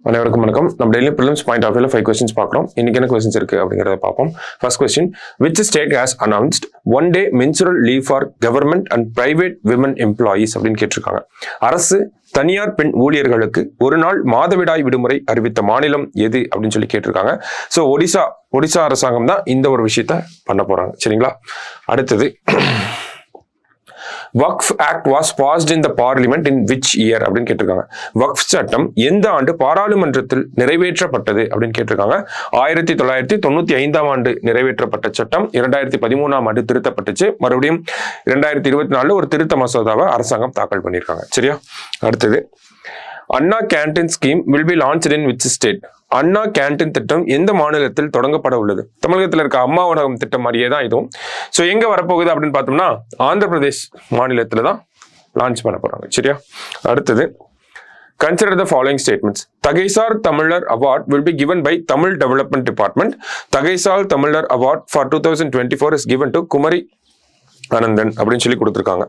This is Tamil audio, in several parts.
அனைவருக்கும் வணக்கம். நம்ம டெய்லி prelims பாயிண்ட் ஆஃப் வியூல 5 क्वेश्चंस பார்க்கறோம். இன்னைக்கு என்ன क्वेश्चंस இருக்கு அப்படிங்கறத பாப்போம். First question, which state has announced one day menstrual leave for government and private women employees அப்படினு கேட்டிருக்காங்க. அரசு தனியார் பெண் ஊழியர்களுக்கு ஒரு நாள் மாதவிடாய் விடுமுறை அறிவித்த மாநிலம் எது அப்படின்னு சொல்லி கேட்டிருக்காங்க. சோ ஒடிசா அரசாங்கம் தான் இந்த ஒரு விஷயத்தை பண்ண போறாங்க. சரிங்களா? அடுத்தது Waqf Act was passed in the parliament in which year அப்படின்னு கேட்டிருக்காங்க. வக்ஃப் சட்டம் எந்த ஆண்டு பாராளுமன்றத்தில் நிறைவேற்றப்பட்டது அப்படின்னு கேட்டிருக்காங்க. 1995 ஆண்டு நிறைவேற்றப்பட்ட சட்டம் 2013 ஆண்டு திருத்தப்பட்டுச்சு. மறுபடியும் 2024 ஒரு திருத்த மசோதாவை அரசாங்கம் தாக்கல் பண்ணியிருக்காங்க. சரியா? அடுத்தது Anna canteen scheme will be launched in which state? Anna canteen திட்டம் எந்த மாநிலத்தில் தொடங்கப்பட உள்ளது? தமிழகத்தில் இருக்க அம்மா உணவகம் திட்டம் மாதிரியே தான் இதுவும். ஸோ எங்க வரப்போகுது அப்படின்னு பார்த்தோம்னா ஆந்திர பிரதேஷ் மாநிலத்தில் தான் லான்ச் பண்ண போறாங்க. சரியா? அடுத்தது Consider the following statements. Thaisal Tamizhar Award will be given by Tamil Development Department. Thaisal Tamizhar Award for 2024 is given to Kumari Anandan அப்படின்னு சொல்லி கொடுத்திருக்காங்க.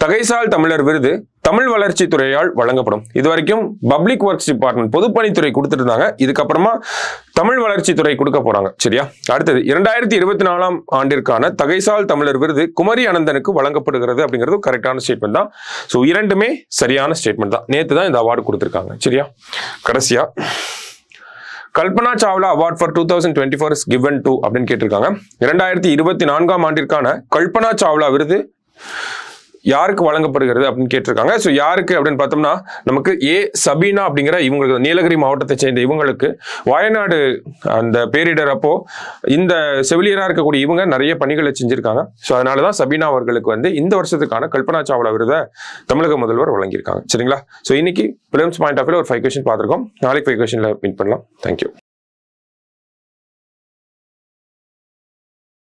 தகைசால் தமிழர் விருது தமிழ் வளர்ச்சி துறையால் வழங்கப்படும். இது வரைக்கும் பப்ளிக் ஒர்க்ஸ் டிபார்ட்மெண்ட் பொதுப்பணித்துறை கொடுத்துருந்தாங்க. இதுக்கப்புறமா தமிழ் வளர்ச்சி துறை கொடுக்க போறாங்க. சரியா? அடுத்தது 2024 ஆண்டிற்கான தகைசால் தமிழர் விருது குமரி அனந்தனுக்கு வழங்கப்படுகிறது அப்படிங்கிறது கரெக்டான ஸ்டேட்மெண்ட் தான். ஸோ இரண்டுமே சரியான ஸ்டேட்மெண்ட் தான். நேற்று தான் இந்த அவார்டு கொடுத்திருக்காங்க. சரியா? கடைசியா Kalpana Chawla award for 2024 is given to அப்படின்னு கேட்டிருக்காங்க. 2024 ஆண்டிற்கான கல்பனா சாவ்லா விருது யாருக்கு வழங்கப்படுகிறது அப்படின்னு கேட்டிருக்காங்க. ஸோ யாருக்கு அப்படின்னு பார்த்தோம்னா நமக்கு சபீனா அப்படிங்கிற இவங்களுக்கு நீலகிரி மாவட்டத்தை சேர்ந்த இவங்களுக்கு வயநாடு அந்த பேரிடர் அப்போ இந்த செவிலியராக இருக்கக்கூடிய இவங்க நிறைய பணிகளை செஞ்சிருக்காங்க. ஸோ அதனாலதான் சபீனா அவர்களுக்கு இந்த வருஷத்துக்கான கல்பனா சாவ்லா விருதை தமிழக முதல்வர் வழங்கியிருக்காங்க. சரிங்களா? ஸோ இன்னைக்கு prelims பாயிண்ட் ஆஃப் வியூல ஒரு 5 கொஸ்டின் பார்த்துருக்கோம். நாளைக்கு 5 கொஸ்டின்ல மீட் பண்ணலாம். தேங்க்யூ.